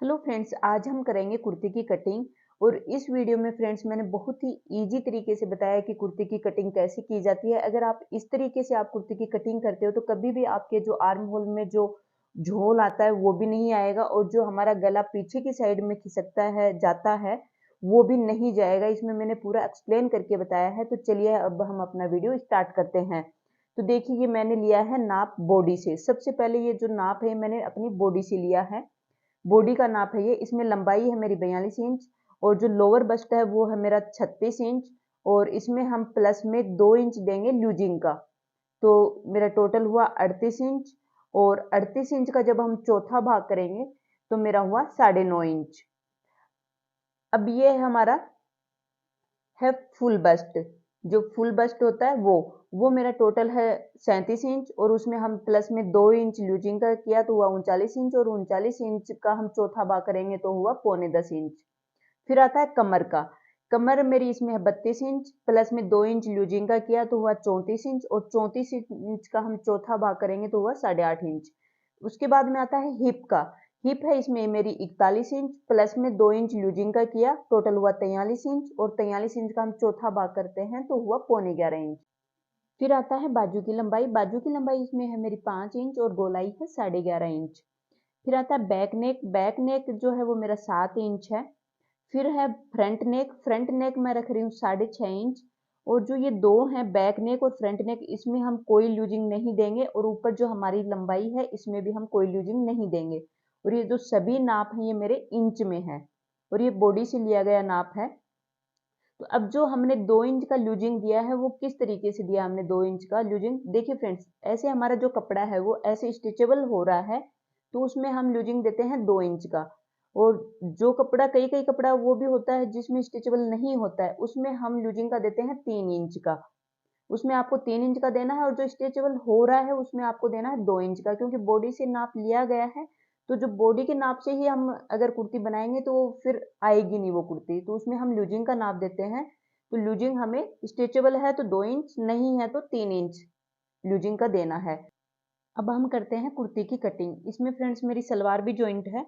Hello friends, आज हम करेंगे कुर्ती की कटिंग। और इस वीडियो में फ्रेंड्स मैंने बहुत ही इजी तरीके से बताया कि कुर्ती की कटिंग कैसे की जाती है। अगर आप इस तरीके से आप कुर्ती की कटिंग करते हो तो कभी भी आपके जो आर्म होल में जो झोल आता है वो भी नहीं आएगा, और जो हमारा गला पीछे की साइड में खिसकता है जाता है वो भी नहीं जाएगा। इसमें मैंने पूरा एक्सप्लेन करके बताया है। तो चलिए अब हम अपना वीडियो स्टार्ट करते हैं। तो देखिए, ये मैंने लिया है नाप बॉडी से। सबसे पहले ये जो नाप है मैंने अपनी बॉडी से लिया है। बॉडी का नाप है ये। इसमें लंबाई है मेरी 42 इंच, और जो लोअर बस्ट है वो है मेरा 36 इंच, और इसमें हम प्लस में 2 इंच देंगे लूजिंग का। तो मेरा टोटल हुआ 38 इंच, और 38 इंच का जब हम चौथा भाग करेंगे तो मेरा हुआ 9.5 इंच। अब ये है हमारा है फुल बस्ट। जो फुल बस्ट होता है वो मेरा टोटल है 37 इंच, और उसमें हम प्लस में 2 इंच लूजिंग का किया तो हुआ 39 इंच, और 39 इंच का हम चौथा भाग करेंगे तो हुआ 9.25 इंच। फिर आता है कमर का। कमर मेरी इसमें है 32 इंच, प्लस में 2 इंच लूजिंग का किया तो हुआ 34 इंच, और 34 इंच का हम चौथा भाग करेंगे तो हुआ 8.5 इंच। उसके बाद में आता है हिप का। हिप है इसमें मेरी 41 इंच, प्लस में 2 इंच लूजिंग का किया, टोटल हुआ 43 इंच, और 43 इंच का हम चौथा भाग करते हैं तो हुआ 11.25 इंच। फिर आता है बाजू की लंबाई। बाजू की लंबाई इसमें है मेरी 5 इंच, और गोलाई है 11.5 इंच। फिर आता है बैक नेक। बैक नेक जो है वो मेरा 7 इंच है। फिर है फ्रंट नेक। फ्रंट नेक मैं रख रही हूँ 6.5 इंच। और जो ये दो हैं बैक नेक और फ्रंट नेक, इसमें हम कोई लूजिंग नहीं देंगे, और ऊपर जो हमारी लंबाई है इसमें भी हम कोई लूजिंग नहीं देंगे। और ये जो सभी नाप हैं ये मेरे इंच में है, और ये बॉडी से लिया गया नाप है। तो अब जो हमने 2 इंच का लूजिंग दिया है वो किस तरीके से दिया हमने 2 इंच का लूजिंग, देखिए फ्रेंड्स, ऐसे हमारा जो कपड़ा है वो ऐसे स्ट्रेचेबल हो रहा है, तो उसमें हम लूजिंग देते हैं 2 इंच का। और जो कपड़ा कई कई कपड़ा वो भी होता है जिसमें स्ट्रेचेबल नहीं होता है, उसमें हम लूजिंग का देते हैं 3 इंच का। उसमें आपको 3 इंच का देना है, और जो स्ट्रेचेबल हो रहा है उसमें आपको देना है 2 इंच का, क्योंकि बॉडी से नाप लिया गया है। तो जो बॉडी के नाप से ही हम अगर कुर्ती बनाएंगे तो फिर आएगी नहीं वो कुर्ती, तो उसमें हम लूजिंग का नाप देते हैं। तो लूजिंग हमें स्ट्रेचेबल है तो 2 इंच, नहीं है तो 3 इंच लूजिंग का देना है। अब हम करते हैं कुर्ती की कटिंग। इसमें फ्रेंड्स मेरी सलवार भी जॉइंट है।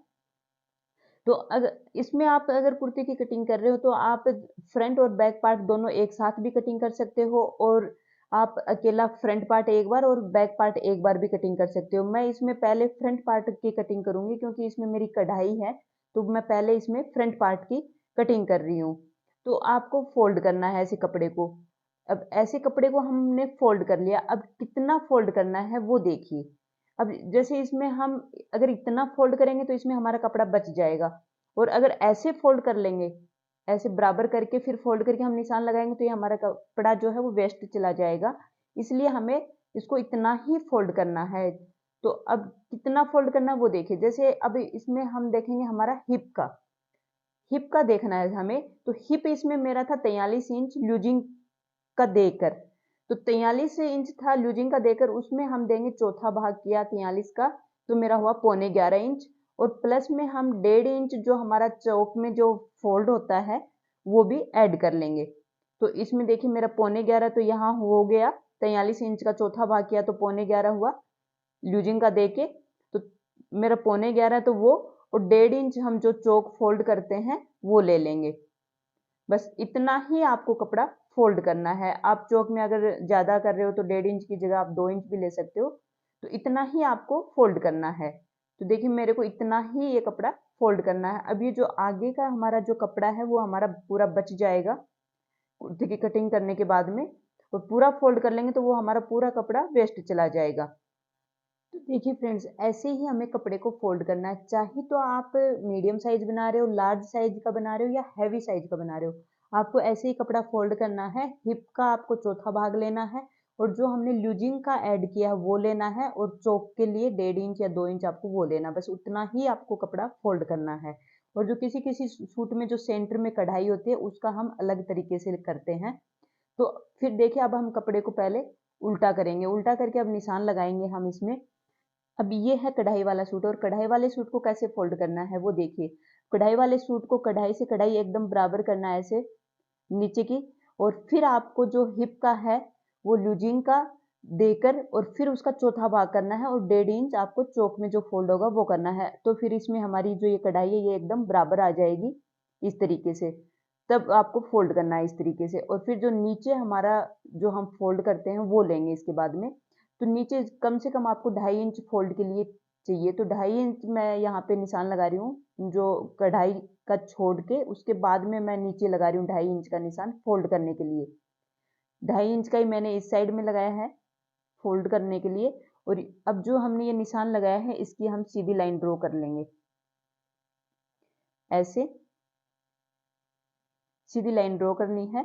तो अगर इसमें आप अगर कुर्ती की कटिंग कर रहे हो तो आप फ्रंट और बैक पार्ट दोनों एक साथ भी कटिंग कर सकते हो, और आप अकेला फ्रंट पार्ट एक बार और बैक पार्ट एक बार भी कटिंग कर सकते हो। मैं इसमें पहले फ्रंट पार्ट की कटिंग करूंगी क्योंकि इसमें मेरी कढ़ाई है, तो मैं पहले इसमें फ्रंट पार्ट की कटिंग कर रही हूँ। तो आपको फोल्ड करना है ऐसे कपड़े को। अब ऐसे कपड़े को हमने फोल्ड कर लिया, अब कितना फोल्ड करना है वो देखिए। अब जैसे इसमें हम अगर इतना फोल्ड करेंगे तो इसमें हमारा कपड़ा बच जाएगा, और अगर ऐसे फोल्ड कर लेंगे, ऐसे बराबर करके फिर फोल्ड करके हम निशान लगाएंगे तो ये हमारा कपड़ा जो है वो वेस्ट चला जाएगा। इसलिए हमें इसको इतना ही फोल्ड करना है। तो अब कितना फोल्ड करना है वो देखिए। जैसे अब इसमें हम देखेंगे हमारा हिप का देखना है हमें। तो हिप इसमें मेरा था 43 इंच लूजिंग का देकर। तो 43 इंच था लूजिंग का देकर, उसमें हम देंगे चौथा भाग किया 43 का, तो मेरा हुआ 11.25 इंच। और प्लस में हम 1.5 इंच जो हमारा चौक में जो फोल्ड होता है वो भी ऐड कर लेंगे। तो इसमें देखिए मेरा 11.25 तो यहाँ हो गया। 43 इंच का चौथा भाग किया तो 11.25 हुआ लूजिंग का देके। तो मेरा 11.25 तो वो, और 1.5 इंच हम जो चौक फोल्ड करते हैं वो ले लेंगे। बस इतना ही आपको कपड़ा फोल्ड करना है। आप चौक में अगर ज्यादा कर रहे हो तो 1.5 इंच की जगह आप 2 इंच भी ले सकते हो। तो इतना ही आपको फोल्ड करना है। तो देखिए मेरे को इतना ही ये कपड़ा फोल्ड करना है। अब ये जो आगे का हमारा जो कपड़ा है वो हमारा पूरा बच जाएगा कुर्ती की कटिंग करने के बाद में। और पूरा फोल्ड कर लेंगे तो वो हमारा पूरा कपड़ा वेस्ट चला जाएगा। तो देखिए फ्रेंड्स, ऐसे ही हमें कपड़े को फोल्ड करना है। चाहे तो आप मीडियम साइज बना रहे हो, लार्ज साइज का बना रहे हो, या हैवी साइज का बना रहे हो, आपको ऐसे ही कपड़ा फोल्ड करना है। हिप का आपको चौथा भाग लेना है, और जो हमने लूजिंग का ऐड किया है वो लेना है, और चौक के लिए 1.5 इंच या 2 इंच आपको वो लेना। बस उतना ही आपको कपड़ा फोल्ड करना है। और जो किसी किसी सूट में जो सेंटर में कढ़ाई होती है उसका हम अलग तरीके से करते हैं। तो फिर देखिए अब हम कपड़े को पहले उल्टा करेंगे। उल्टा करके अब निशान लगाएंगे हम इसमें। अब ये है कढ़ाई वाला सूट, और कढ़ाई वाले सूट को कैसे फोल्ड करना है वो देखिए। कढ़ाई वाले सूट को कढ़ाई से कढ़ाई एकदम बराबर करना है ऐसे नीचे की। और फिर आपको जो हिप का है वो लूजिंग का देकर और फिर उसका चौथा भाग करना है और 1.5 इंच आपको चौक में जो फोल्ड होगा वो करना है। तो फिर इसमें हमारी जो ये कढ़ाई है ये एकदम बराबर आ जाएगी इस तरीके से। तब आपको फोल्ड करना है इस तरीके से और फिर जो नीचे हमारा जो हम फोल्ड करते हैं वो लेंगे इसके बाद में। तो नीचे कम से कम आपको 2.5 इंच फोल्ड के लिए चाहिए, तो 2.5 इंच मैं यहाँ पे निशान लगा रही हूँ जो कढ़ाई का छोड़ के, उसके बाद में मैं नीचे लगा रही हूँ 2.5 इंच का निशान फोल्ड करने के लिए। 2.5 इंच का ही मैंने इस साइड में लगाया है फोल्ड करने के लिए। और अब जो हमने ये निशान लगाया है इसकी हम सीधी लाइन ड्रॉ कर लेंगे, ऐसे सीधी लाइन ड्रॉ करनी है।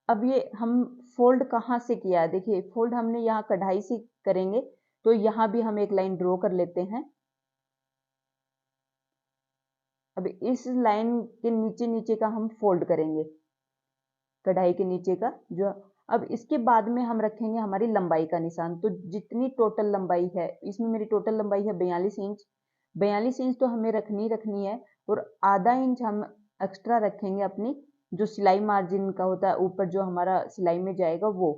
अब ये हम फोल्ड कहाँ से किया है, देखिए फोल्ड हमने यहाँ कढ़ाई से करेंगे, तो यहाँ भी हम एक लाइन ड्रॉ कर लेते हैं। अब इस लाइन के नीचे नीचे का हम फोल्ड करेंगे, कढ़ाई के नीचे का जो। अब इसके बाद में हम रखेंगे हमारी लंबाई का निशान। तो जितनी टोटल लंबाई है, इसमें मेरी टोटल लंबाई है 42 इंच। 42 इंच तो हमें रखनी है और आधा इंच हम एक्स्ट्रा रखेंगे अपनी जो सिलाई मार्जिन का होता है ऊपर जो हमारा सिलाई में जाएगा वो।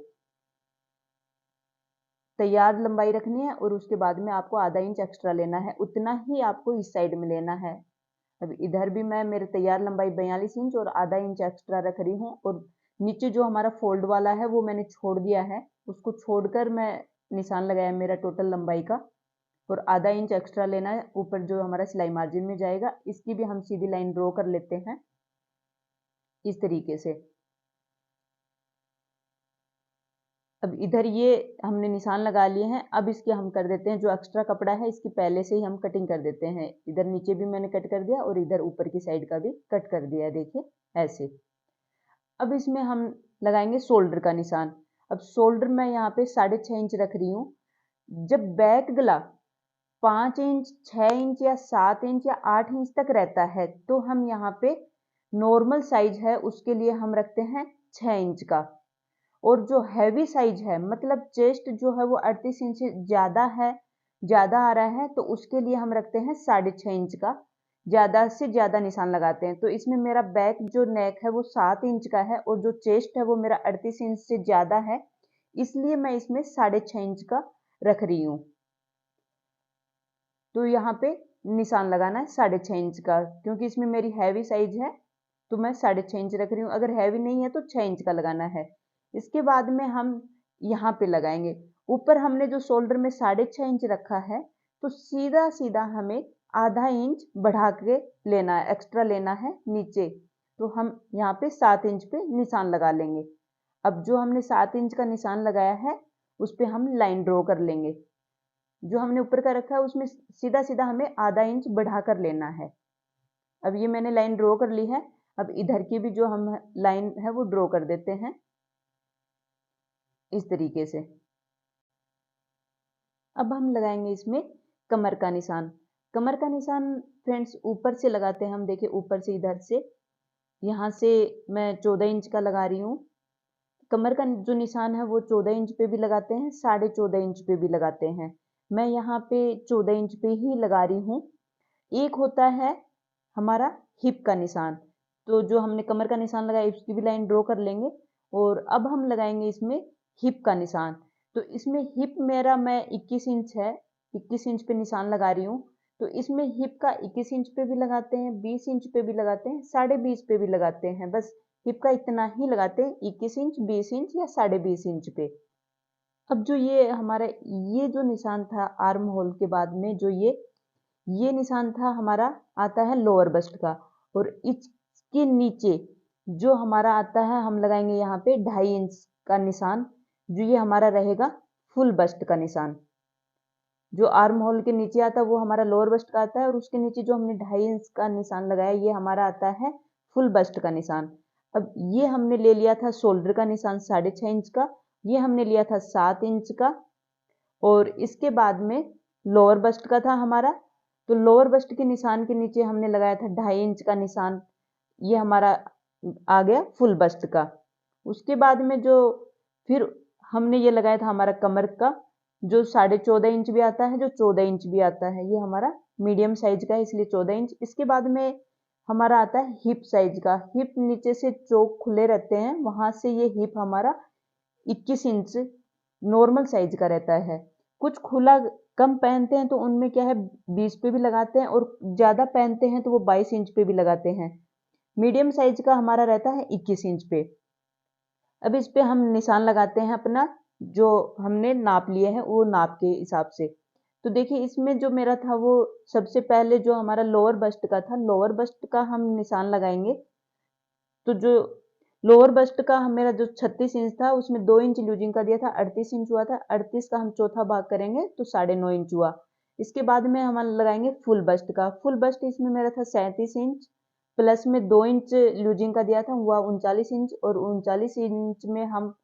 तैयार लंबाई रखनी है और उसके बाद में आपको आधा इंच एक्स्ट्रा लेना है, उतना ही आपको इस साइड में लेना है। अब इधर भी मैं मेरे तैयार लंबाई 42 इंच और आधा इंच एक्स्ट्रा रख रही हूँ और नीचे जो हमारा फोल्ड वाला है वो मैंने छोड़ दिया है, उसको छोड़कर मैं निशान लगाया मेरा टोटल लंबाई का और आधा इंच एक्स्ट्रा लेना है ऊपर जो हमारा सिलाई मार्जिन में जाएगा। इसकी भी हम सीधी लाइन ड्रॉ कर लेते हैं इस तरीके से। अब इधर ये हमने निशान लगा लिए हैं, अब इसके हम कर देते हैं जो एक्स्ट्रा कपड़ा है इसकी पहले से ही हम कटिंग कर देते हैं। इधर नीचे भी मैंने कट कर दिया और इधर ऊपर की साइड का भी कट कर दिया है, देखिए ऐसे। अब इसमें हम लगाएंगे शोल्डर का निशान। अब शोल्डर मैं यहाँ पे 6.5 इंच रख रही हूँ। जब बैक गला 5 इंच 6 इंच या 7 इंच या 8 इंच तक रहता है तो हम यहाँ पे नॉर्मल साइज है उसके लिए हम रखते हैं 6 इंच का। और जो हैवी साइज है मतलब चेस्ट जो है वो 38 इंच से ज्यादा आ रहा है तो उसके लिए हम रखते हैं 6.5 इंच का। ज्यादा से ज्यादा निशान लगाते हैं। तो इसमें मेरा बैक जो नेक है वो 7 इंच का है और जो चेस्ट है वो मेरा 38 इंच से ज्यादा है, इसलिए मैं इसमें 6.5 इंच का रख रही हूँ। तो यहाँ पे निशान लगाना है 6.5 इंच का, क्योंकि इसमें मेरी हैवी साइज है तो मैं 6.5 इंच रख रही हूँ। अगर हैवी नहीं है तो 6 इंच का लगाना है। इसके बाद में हम यहाँ पे लगाएंगे। ऊपर हमने जो शोल्डर में 6.5 इंच रखा है तो सीधा सीधा हमें आधा इंच बढ़ा के लेना है, एक्स्ट्रा लेना है नीचे। तो हम यहाँ पे 7 इंच पे निशान लगा लेंगे। अब जो हमने 7 इंच का निशान लगाया है उस पे हम लाइन ड्रॉ कर लेंगे। जो हमने ऊपर का रखा है उसमें सीधा सीधा हमें आधा इंच बढ़ा कर लेना है। अब ये मैंने लाइन ड्रॉ कर ली है। अब इधर की भी जो हम लाइन है वो ड्रॉ कर देते हैं इस तरीके से। अब हम लगाएंगे इसमें कमर का निशान। कमर का निशान फ्रेंड्स ऊपर से लगाते हैं हम, देखिए ऊपर से इधर से, यहाँ से मैं 14 इंच का लगा रही हूँ। कमर का जो निशान है वो 14 इंच पे भी लगाते हैं, 14.5 इंच पे भी लगाते हैं। मैं यहाँ पे 14 इंच पे ही लगा रही हूँ। एक होता है हमारा हिप का निशान, तो जो हमने कमर का निशान लगाया उसकी भी लाइन ड्रॉ कर लेंगे। और अब हम लगाएंगे इसमें हिप का निशान। तो इसमें हिप मेरा मैं 21 इंच है, 21 इंच पे निशान लगा रही हूँ। तो इसमें हिप का 21 इंच पे भी लगाते हैं, 20 इंच पे भी लगाते हैं, 20.5 पे भी लगाते हैं। बस हिप का इतना ही लगाते हैं, 21 इंच, 20 इंच या 20.5 इंच पे। अब जो ये हमारा ये जो निशान था आर्म होल के बाद में जो ये निशान था हमारा आता है लोअर बस्ट का। और इसके नीचे जो हमारा आता है हम लगाएंगे यहाँ पे 2.5 इंच का निशान, जो ये हमारा रहेगा फुल बस्ट का निशान। जो आर्म होल के नीचे आता है वो हमारा लोअर बस्ट का आता है और उसके नीचे जो हमने 2.5 इंच का निशान लगाया ये हमारा आता है फुल बस्ट का निशान। अब ये हमने ले लिया था शोल्डर का निशान 6.5 इंच का, ये हमने लिया था 7 इंच का और इसके बाद में लोअर बस्ट का था हमारा। तो लोअर बस्ट के निशान के नीचे हमने लगाया था 2.5 इंच का निशान, ये हमारा आ गया फुल बस्ट का। उसके बाद में जो फिर हमने ये लगाया था हमारा कमर का, जो 14.5 इंच भी आता है, जो 14 इंच भी आता है, ये हमारा मीडियम साइज का है इसलिए 14 इंच। इसके बाद में हमारा आता है हिप साइज का। हिप नीचे से चौक खुले रहते हैं, वहां से ये हिप हमारा 21 इंच नॉर्मल साइज का रहता है। कुछ खुला कम पहनते हैं तो उनमें क्या है 20 पे भी लगाते हैं, और ज़्यादा पहनते हैं तो वो 22 इंच पे भी लगाते हैं। मीडियम साइज का हमारा रहता है 21 इंच पे। अब इस पे हम निशान लगाते हैं अपना, जो हमने नाप लिए हैं वो नाप के हिसाब से। तो देखिए इसमें जो मेरा था वो सबसे पहले जो हमारा लोअर बस्ट का था, लोअर बस्ट का हम निशान लगाएँगे। तो जो लोअर बस्ट का मेरा जो 36 इंच था उसमें 2 इंच लूजिंग का दिया था, 38 इंच हुआ था। 38 का हम चौथा भाग करेंगे तो 9.5 इंच हुआ। इसके बाद में हम लगाएंगे फुल बस्ट का। फुल बस्ट इसमें मेरा था 37 इंच, प्लस में 2 इंच लूजिंग का दिया था, हुआ 39 इंच, और 39 इंच में हम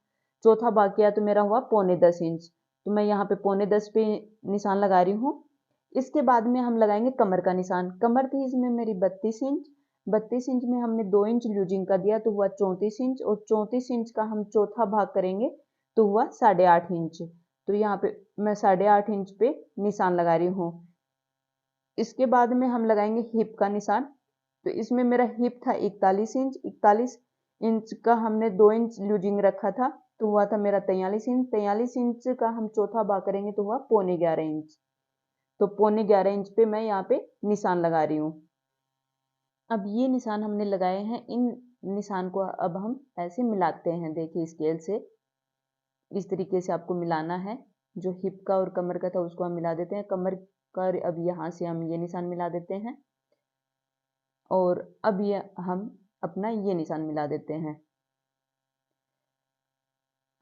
चौथा भाग किया तो मेरा हुआ पौने 10 इंच। तो मैं यहाँ पे पौने 10 पे निशान लगा रही हूँ। इसके बाद में हम लगाएंगे कमर का निशान। कमर थी इसमें मेरी 32 इंच, 32 इंच में हमने 2 इंच लूजिंग का दिया तो हुआ 34 इंच, और 34 इंच का हम चौथा भाग करेंगे तो हुआ 8.5 इंच। तो यहाँ पे मैं 8.5 इंच पे निशान लगा रही हूँ। इसके बाद में हम लगाएंगे हिप का निशान। तो इसमें मेरा हिप था 41 इंच, 41 इंच का हमने 2 इंच लूजिंग रखा था तो हुआ था मेरा 43 इंच। 43 इंच का हम चौथा भाग करेंगे तो हुआ पौने 11 इंच। तो पौने 11 इंच पे मैं यहाँ पे निशान लगा रही हूँ। अब ये निशान हमने लगाए हैं, इन निशान को अब हम ऐसे मिलाते हैं। देखिए स्केल से इस तरीके से आपको मिलाना है। जो हिप का और कमर का था उसको हम मिला देते हैं। कमर का अब यहाँ से हम ये निशान मिला देते हैं, और अब ये हम अपना ये निशान मिला देते हैं।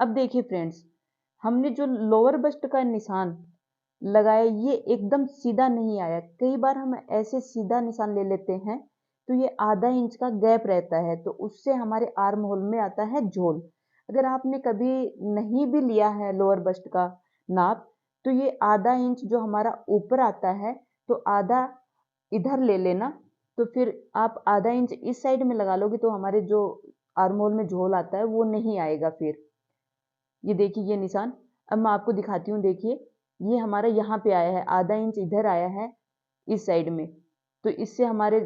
अब देखिए फ्रेंड्स, हमने जो लोअर बस्ट का निशान लगाया ये एकदम सीधा नहीं आया। कई बार हम ऐसे सीधा निशान ले लेते हैं तो ये आधा इंच का गैप रहता है, तो उससे हमारे आर्म होल में आता है झोल। अगर आपने कभी नहीं भी लिया है लोअर बस्ट का नाप, तो ये आधा इंच जो हमारा ऊपर आता है तो आधा इधर ले लेना। तो फिर आप आधा इंच इस साइड में लगा लोगे तो हमारे जो आर्म होल में झोल आता है वो नहीं आएगा। फिर ये देखिए ये निशान, अब मैं आपको दिखाती हूँ। देखिए ये हमारा यहाँ पे आया है, आधा इंच इधर आया है इस साइड में। तो इससे हमारे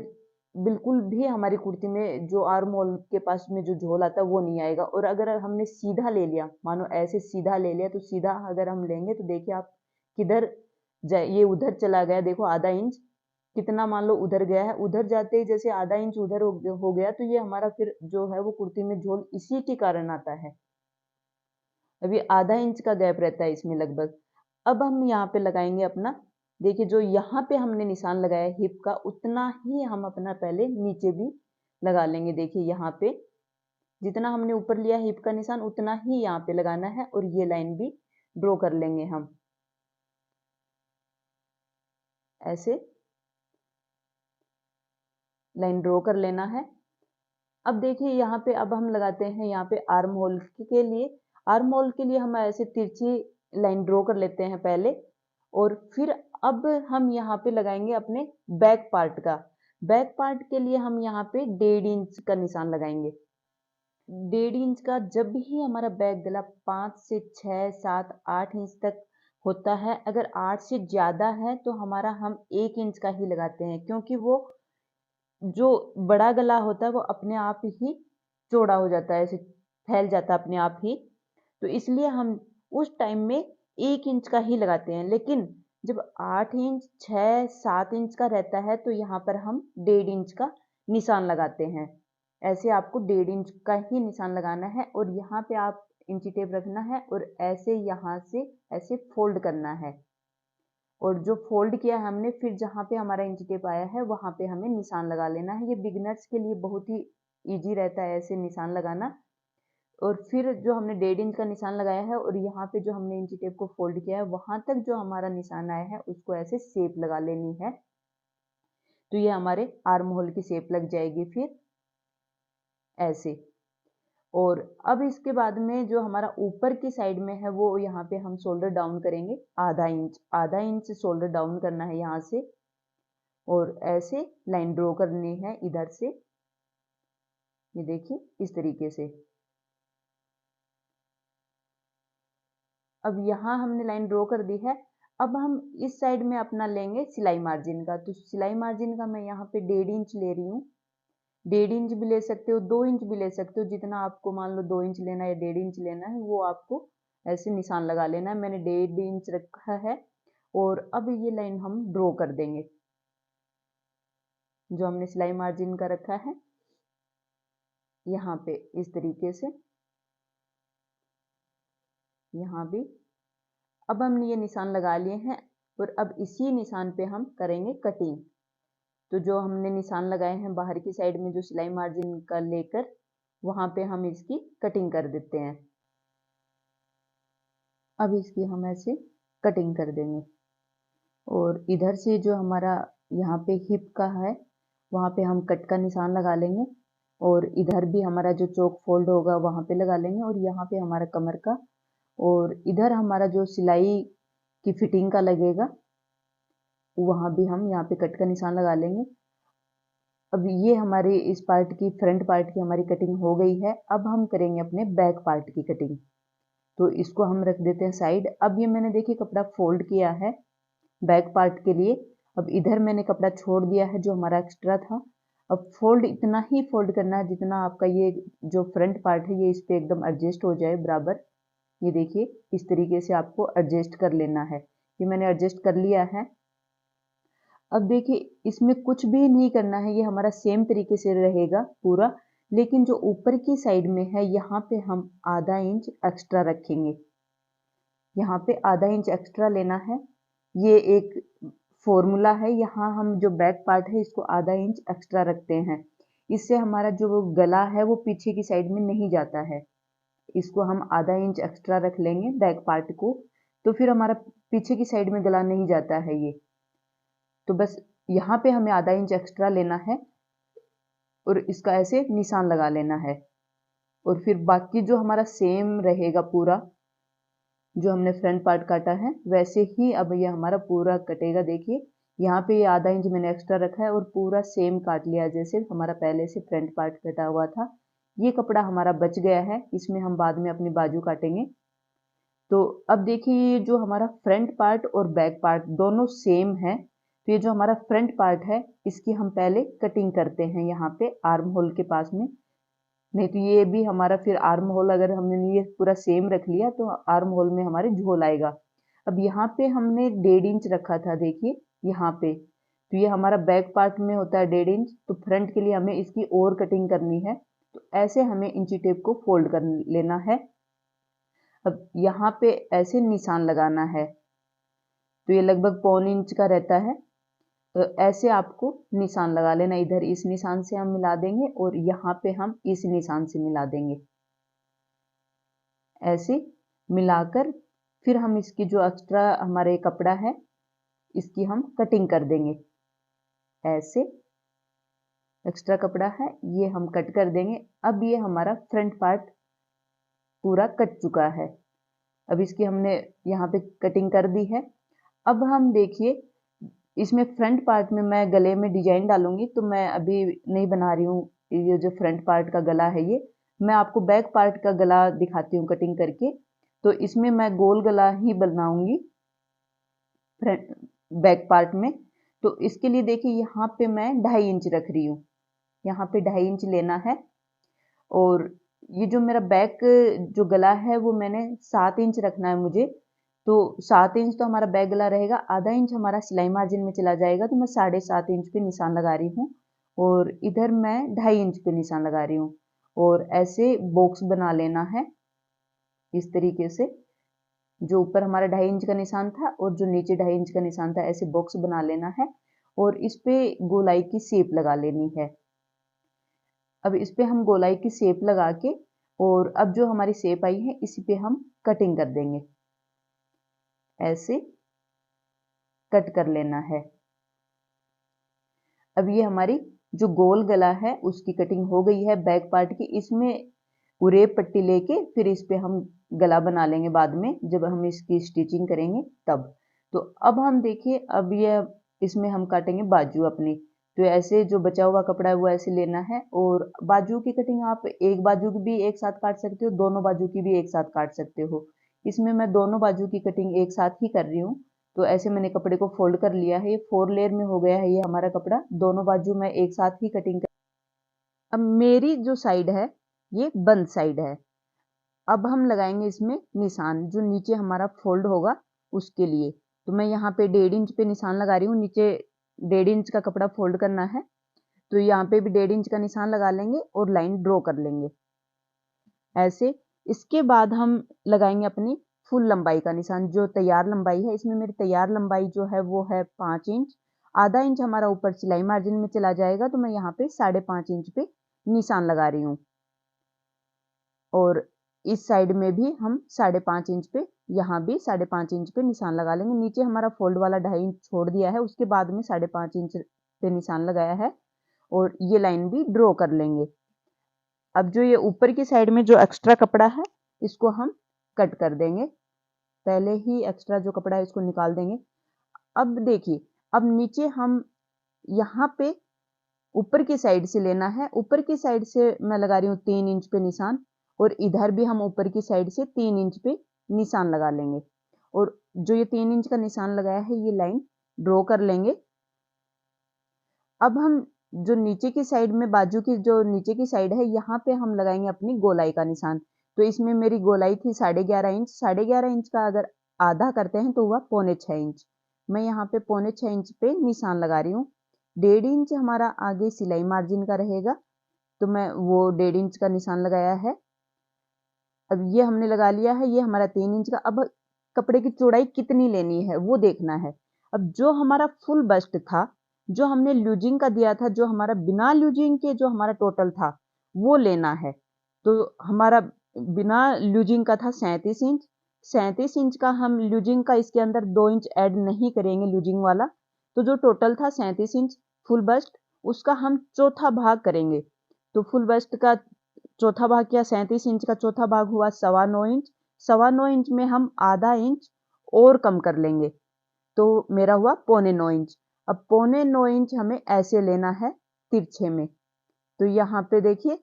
बिल्कुल भी हमारी कुर्ती में जो आर्म होल के पास में जो झोल आता है वो नहीं आएगा। और अगर हमने सीधा ले लिया, मानो ऐसे सीधा ले लिया, तो सीधा अगर हम लेंगे तो देखिए आप किधर जाए, ये उधर चला गया। देखो आधा इंच कितना मान लो उधर गया है, उधर जाते ही जैसे आधा इंच उधर हो गया तो ये हमारा फिर जो है वो कुर्ती में झोल इसी के कारण आता है। अभी आधा इंच का गैप रहता है इसमें लगभग। अब हम यहाँ पे लगाएंगे अपना, देखिए जो यहाँ पे हमने निशान लगाया हिप का उतना ही हम अपना पहले नीचे भी लगा लेंगे। देखिए यहाँ पे जितना हमने ऊपर लिया हिप का निशान उतना ही यहाँ पे लगाना है, और ये लाइन भी ड्रॉ कर लेंगे हम ऐसे लाइन ड्रॉ कर लेना है। अब देखिए यहाँ पे अब हम लगाते हैं यहाँ पे आर्म होल के लिए। आर्म होल के लिए हम ऐसे तिरछी लाइन ड्रॉ कर लेते हैं पहले, और फिर अब हम यहाँ पे लगाएंगे अपने बैक पार्ट का। बैक पार्ट के लिए हम यहाँ पे 1.5 इंच का निशान लगाएंगे। 1.5 इंच का जब भी हमारा बैक गला 5 से 6 7 8 इंच तक होता है, अगर 8 से ज़्यादा है तो हमारा हम 1 इंच का ही लगाते हैं, क्योंकि वो जो बड़ा गला होता है वो अपने आप ही चौड़ा हो जाता है, ऐसे फैल जाता है अपने आप ही। तो इसलिए हम उस टाइम में 1 इंच का ही लगाते हैं। लेकिन जब 8 इंच 6 7 इंच का रहता है तो यहाँ पर हम 1.5 इंच का निशान लगाते हैं। ऐसे आपको 1.5 इंच का ही निशान लगाना है, और यहाँ पे आप इंची टेप रखना है और ऐसे यहाँ से ऐसे फोल्ड करना है। और जो फोल्ड किया है हमने, फिर जहाँ पे हमारा इंची टेप आया है वहाँ पे हमें निशान लगा लेना है। ये बिगिनर्स के लिए बहुत ही ईजी रहता है ऐसे निशान लगाना। और फिर जो हमने 1.5 इंच का निशान लगाया है और यहाँ पे जो हमने इंची टेप को फोल्ड किया है वहाँ तक जो हमारा निशान आया है उसको ऐसे शेप लगा लेनी है। तो ये हमारे आर्म होल की शेप लग जाएगी फिर ऐसे। और अब इसके बाद में जो हमारा ऊपर की साइड में है वो यहाँ पे हम शोल्डर डाउन करेंगे आधा इंच शोल्डर डाउन करना है यहाँ से, और ऐसे लाइन ड्रॉ करनी है इधर से। ये देखिए इस तरीके से। अब यहाँ हमने लाइन ड्रॉ कर दी है। अब हम इस साइड में अपना लेंगे सिलाई मार्जिन का। तो सिलाई मार्जिन का मैं यहाँ पे 1.5 इंच ले रही हूँ। 1.5 इंच भी ले सकते हो, 2 इंच भी ले सकते हो, जितना आपको मान लो 2 इंच लेना है या 1.5 इंच लेना है वो आपको ऐसे निशान लगा लेना है। मैंने 1.5 इंच रखा है और अब ये लाइन हम ड्रॉ कर देंगे जो हमने सिलाई मार्जिन का रखा है यहाँ पे इस तरीके से, यहाँ भी। अब हमने ये निशान लगा लिए हैं और अब इसी निशान पे हम करेंगे कटिंग। तो जो हमने निशान लगाए हैं बाहर की साइड में जो सिलाई मार्जिन का लेकर, वहां पे हम इसकी कटिंग कर देते हैं। अब इसकी हम ऐसे कटिंग कर देंगे और इधर से जो हमारा यहाँ पे हिप का है वहाँ पे हम कट का निशान लगा लेंगे और इधर भी हमारा जो चौक फोल्ड होगा वहाँ पे लगा लेंगे और यहाँ पे हमारा कमर का, और इधर हमारा जो सिलाई की फिटिंग का लगेगा वहाँ भी हम यहाँ पे कट का निशान लगा लेंगे। अब ये हमारी इस पार्ट की, फ्रंट पार्ट की हमारी कटिंग हो गई है। अब हम करेंगे अपने बैक पार्ट की कटिंग। तो इसको हम रख देते हैं साइड। अब ये मैंने देखिए कपड़ा फोल्ड किया है बैक पार्ट के लिए। अब इधर मैंने कपड़ा छोड़ दिया है जो हमारा एक्स्ट्रा था। अब फोल्ड इतना ही फोल्ड करना है जितना आपका ये जो फ्रंट पार्ट है ये इस पे एकदम एडजस्ट हो जाए बराबर। ये देखिए इस तरीके से आपको एडजस्ट कर लेना है। ये मैंने एडजस्ट कर लिया है। अब देखिए इसमें कुछ भी नहीं करना है, ये हमारा सेम तरीके से रहेगा पूरा, लेकिन जो ऊपर की साइड में है यहाँ पे हम आधा इंच एक्स्ट्रा रखेंगे। यहाँ पे आधा इंच एक्स्ट्रा लेना है। ये एक फॉर्मूला है। यहाँ हम जो बैक पार्ट है इसको आधा इंच एक्स्ट्रा रखते हैं। इससे हमारा जो गला है वो पीछे की साइड में नहीं जाता है। इसको हम आधा इंच एक्स्ट्रा रख लेंगे बैक पार्ट को, तो फिर हमारा पीछे की साइड में गला नहीं जाता है ये। तो बस यहाँ पे हमें आधा इंच एक्स्ट्रा लेना है और इसका ऐसे निशान लगा लेना है। और फिर बाकी जो हमारा सेम रहेगा पूरा, जो हमने फ्रंट पार्ट काटा है वैसे ही अब ये हमारा पूरा कटेगा। देखिए यहाँ पे ये आधा इंच मैंने एक्स्ट्रा रखा है और पूरा सेम काट लिया जैसे हमारा पहले से फ्रंट पार्ट कटा हुआ था। ये कपड़ा हमारा बच गया है, इसमें हम बाद में अपनी बाजू काटेंगे। तो अब देखिए ये जो हमारा फ्रंट पार्ट और बैक पार्ट दोनों सेम है। तो ये जो हमारा फ्रंट पार्ट है इसकी हम पहले कटिंग करते हैं यहाँ पे आर्म होल के पास में। नहीं तो ये भी हमारा फिर आर्म होल अगर हमने ये पूरा सेम रख लिया तो आर्म होल में हमारे झोल आएगा। अब यहाँ पे हमने 1.5 इंच रखा था देखिए यहाँ पे, तो ये हमारा बैक पार्ट में होता है 1.5 इंच, तो फ्रंट के लिए हमें इसकी और कटिंग करनी है। तो ऐसे हमें इंची टेप को फोल्ड कर लेना है। अब यहाँ पे ऐसे निशान लगाना है। तो ये लगभग 1.25 इंच का रहता है। तो ऐसे आपको निशान लगा लेना। इधर इस निशान से हम मिला देंगे और यहाँ पे हम इस निशान से मिला देंगे। ऐसे मिलाकर फिर हम इसकी जो एक्स्ट्रा हमारे कपड़ा है इसकी हम कटिंग कर देंगे। ऐसे एक्स्ट्रा कपड़ा है ये हम कट कर देंगे। अब ये हमारा फ्रंट पार्ट पूरा कट चुका है। अब इसकी हमने यहाँ पे कटिंग कर दी है। अब हम देखिए इसमें फ्रंट पार्ट में मैं गले में डिजाइन डालूंगी, तो मैं अभी नहीं बना रही हूँ। ये जो फ्रंट पार्ट का गला है ये मैं आपको बैक पार्ट का गला दिखाती हूँ कटिंग करके। तो इसमें मैं गोल गला ही बनाऊंगी फ्रंट बैक पार्ट में। तो इसके लिए देखिए यहाँ पे मैं 2.5 इंच रख रही हूँ। यहाँ पे 2.5 इंच लेना है और ये जो मेरा बैक जो गला है वो मैंने 7 इंच रखना है मुझे। तो 7 इंच तो हमारा बैक गला रहेगा, आधा इंच हमारा सिलाई मार्जिन में चला जाएगा, तो मैं 7.5 इंच पे निशान लगा रही हूँ और इधर मैं 2.5 इंच पे निशान लगा रही हूँ। और ऐसे बॉक्स बना लेना है इस तरीके से। जो ऊपर हमारा 2.5 इंच का निशान था और जो नीचे 2.5 इंच का निशान था, ऐसे बॉक्स बना लेना है और इस पे गोलाई की शेप लगा लेनी है। अब इस पे हम गोलाई की शेप लगा के और अब जो हमारी शेप आई है इसी पे हम कटिंग कर देंगे। ऐसे कट कर लेना है। अब ये हमारी जो गोल गला है उसकी कटिंग हो गई है बैक पार्ट की। इसमें उरेब पट्टी लेके फिर इस पे हम गला बना लेंगे बाद में जब हम इसकी स्टिचिंग करेंगे तब। तो अब हम देखिए अब ये इसमें हम काटेंगे बाजू अपनी। तो ऐसे जो बचा हुआ कपड़ा है वो ऐसे लेना है और बाजू की कटिंग आप एक बाजू की भी एक साथ काट सकते हो, दोनों बाजू की भी एक साथ काट सकते हो। इसमें मैं दोनों बाजू की कटिंग एक साथ ही कर रही हूँ। तो ऐसे मैंने कपड़े को फोल्ड कर लिया है, ये 4 लेयर में हो गया है ये हमारा कपड़ा। दोनों बाजू मैं एक साथ ही कटिंग अब मेरी जो साइड है ये बंद साइड है। अब हम लगाएंगे इसमें निशान, जो नीचे हमारा फोल्ड होगा उसके लिए। तो मैं यहाँ पे 1.5 इंच पे निशान लगा रही हूँ। नीचे 1.5 इंच का कपड़ा फोल्ड करना है, तो यहाँ पे भी 1.5 इंच का निशान लगा लेंगे और लाइन ड्रॉ कर लेंगे ऐसे। इसके बाद हम लगाएंगे अपनी फुल लंबाई का निशान, जो तैयार लंबाई है। इसमें मेरी तैयार लंबाई जो है वो है 5 इंच। आधा इंच हमारा ऊपर सिलाई मार्जिन में चला जाएगा, तो मैं यहाँ पे 5.5 इंच पे निशान लगा रही हूँ। और इस साइड में भी हम 5.5 इंच पे, यहाँ भी 5.5 इंच पे निशान लगा लेंगे। नीचे हमारा फोल्ड वाला 2.5 इंच छोड़ दिया है, उसके बाद में 5.5 इंच पे निशान लगाया है और ये लाइन भी ड्रॉ कर लेंगे। अब जो ये ऊपर की साइड में जो एक्स्ट्रा कपड़ा है इसको हम कट कर देंगे। पहले ही एक्स्ट्रा जो कपड़ा है इसको निकाल देंगे। अब देखिए, अब नीचे हम यहाँ पे ऊपर की साइड से लेना है। ऊपर की साइड से मैं लगा रही हूँ 3 इंच पे निशान, और इधर भी हम ऊपर की साइड से 3 इंच पे निशान लगा लेंगे। और जो ये 3 इंच का निशान लगाया है ये लाइन ड्रॉ कर लेंगे। अब हम जो नीचे की साइड में, बाजू की जो नीचे की साइड है, यहाँ पे हम लगाएंगे अपनी गोलाई का निशान। तो इसमें मेरी गोलाई थी 11.5 इंच। 11.5 इंच का अगर आधा करते हैं तो हुआ 6.25 इंच। मैं यहाँ पे 6.25 इंच पे निशान लगा रही हूँ। 1.5 इंच हमारा आगे सिलाई मार्जिन का रहेगा, तो मैं वो 1.5 इंच का निशान लगाया है। अब ये हमने लगा लिया है, ये हमारा 3 इंच का। अब कपड़े की चौड़ाई कितनी लेनी है वो देखना है। अब जो हमारा फुल बस्ट था, जो हमने ल्यूजिंग का दिया था, जो हमारा बिना ल्यूजिंग के जो हमारा टोटल था वो लेना है। तो हमारा बिना ल्यूजिंग का था 37 इंच। 37 इंच का हम ल्यूजिंग का इसके अंदर 2 इंच ऐड नहीं करेंगे, ल्यूजिंग वाला। तो जो टोटल था 37 इंच फुल बस्ट, उसका हम चौथा भाग करेंगे। तो फुल बस्ट का चौथा भाग किया, 37 इंच का चौथा भाग हुआ 9.25 इंच। 9.25 इंच में हम आधा इंच और कम कर लेंगे, तो मेरा हुआ 9.25 इंच। अब 9.25 इंच हमें ऐसे लेना है तिरछे में। तो यहाँ पे देखिए,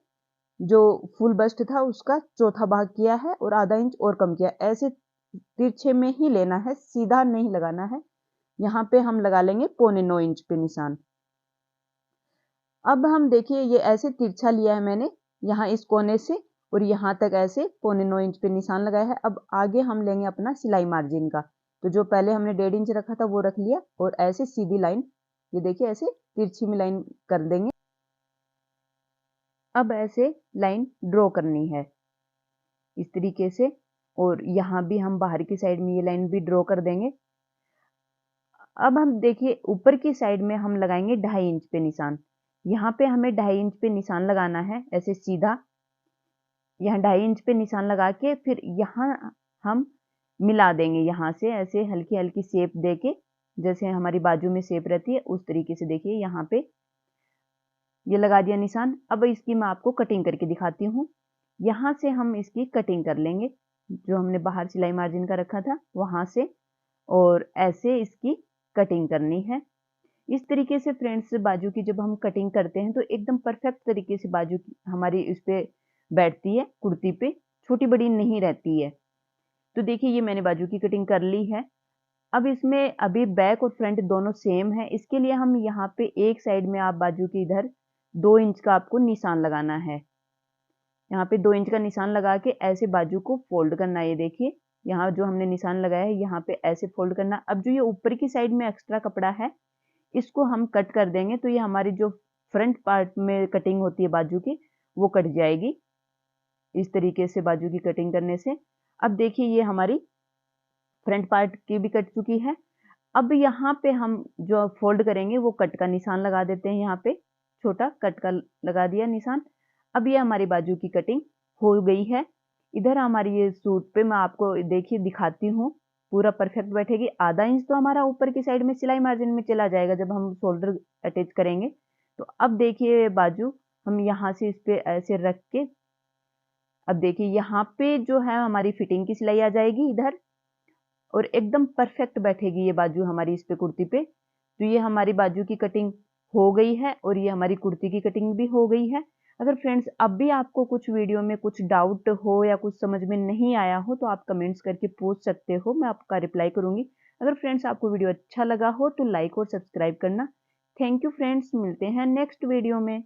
जो फुल बस्ट था उसका चौथा भाग किया है और आधा इंच और कम किया। ऐसे तिरछे में ही लेना है, सीधा नहीं लगाना है। यहाँ पे हम लगा लेंगे 9.25 इंच पे निशान। अब हम देखिए, ये ऐसे तिरछा लिया है मैंने, यहाँ इस कोने से और यहाँ तक ऐसे 9.25 इंच पे निशान लगाया है। अब आगे हम लेंगे अपना सिलाई मार्जिन का। तो जो पहले हमने 1.5 इंच रखा था वो रख लिया और ऐसे सीधी लाइन, ये देखिए ऐसे तिरछी में लाइन कर देंगे। अब ऐसे लाइन ड्रॉ करनी है इस तरीके से, और यहाँ भी हम बाहर की साइड में ये लाइन भी ड्रॉ कर देंगे। अब हम देखिए, ऊपर की साइड में हम लगाएंगे 2.5 इंच पे निशान। यहाँ पे हमें 2.5 इंच पे निशान लगाना है ऐसे सीधा। यहाँ 2.5 इंच पे निशान लगा के फिर यहाँ हम मिला देंगे, यहाँ से ऐसे हल्की हल्की शेप देके, जैसे हमारी बाजू में शेप रहती है उस तरीके से। देखिए यहाँ पे ये लगा दिया निशान। अब इसकी मैं आपको कटिंग करके दिखाती हूँ। यहाँ से हम इसकी कटिंग कर लेंगे, जो हमने बाहर सिलाई मार्जिन का रखा था वहां से, और ऐसे इसकी कटिंग करनी है। इस तरीके से फ्रेंड्स, बाजू की जब हम कटिंग करते हैं तो एकदम परफेक्ट तरीके से बाजू की हमारी इस पे बैठती है, कुर्ती पे छोटी बड़ी नहीं रहती है। तो देखिए, ये मैंने बाजू की कटिंग कर ली है। अब इसमें अभी बैक और फ्रंट दोनों सेम है, इसके लिए हम यहाँ पे एक साइड में, आप बाजू के इधर 2 इंच का आपको निशान लगाना है। यहाँ पे 2 इंच का निशान लगा के ऐसे बाजू को फोल्ड करना है। ये देखिए, यहाँ जो हमने निशान लगाया है यहाँ पे ऐसे फोल्ड करना। अब जो ये ऊपर की साइड में एक्स्ट्रा कपड़ा है इसको हम कट कर देंगे, तो ये हमारी जो फ्रंट पार्ट में कटिंग होती है बाजू की वो कट जाएगी इस तरीके से बाजू की कटिंग करने से। अब देखिए, ये हमारी फ्रंट पार्ट की भी कट चुकी है। अब यहाँ पे हम जो फोल्ड करेंगे वो कट का निशान लगा देते हैं। यहाँ पे छोटा कट का लगा दिया निशान। अब ये हमारी बाजू की कटिंग हो गई है। इधर हमारी ये सूट पे मैं आपको देखिए दिखाती हूँ, पूरा परफेक्ट बैठेगी। आधा इंच तो हमारा ऊपर की साइड में सिलाई मार्जिन में चला जाएगा जब हम शोल्डर अटैच करेंगे। तो अब देखिए, बाजू हम यहाँ से इस पे ऐसे रख के, अब देखिए यहाँ पे जो है हमारी फिटिंग की सिलाई आ जाएगी इधर, और एकदम परफेक्ट बैठेगी ये बाजू हमारी इस पे कुर्ती पे। तो ये हमारी बाजू की कटिंग हो गई है और ये हमारी कुर्ती की कटिंग भी हो गई है। अगर फ्रेंड्स अब भी आपको कुछ वीडियो में कुछ डाउट हो या कुछ समझ में नहीं आया हो तो आप कमेंट्स करके पूछ सकते हो, मैं आपका रिप्लाई करूंगी। अगर फ्रेंड्स आपको वीडियो अच्छा लगा हो तो लाइक और सब्सक्राइब करना। थैंक यू फ्रेंड्स, मिलते हैं नेक्स्ट वीडियो में।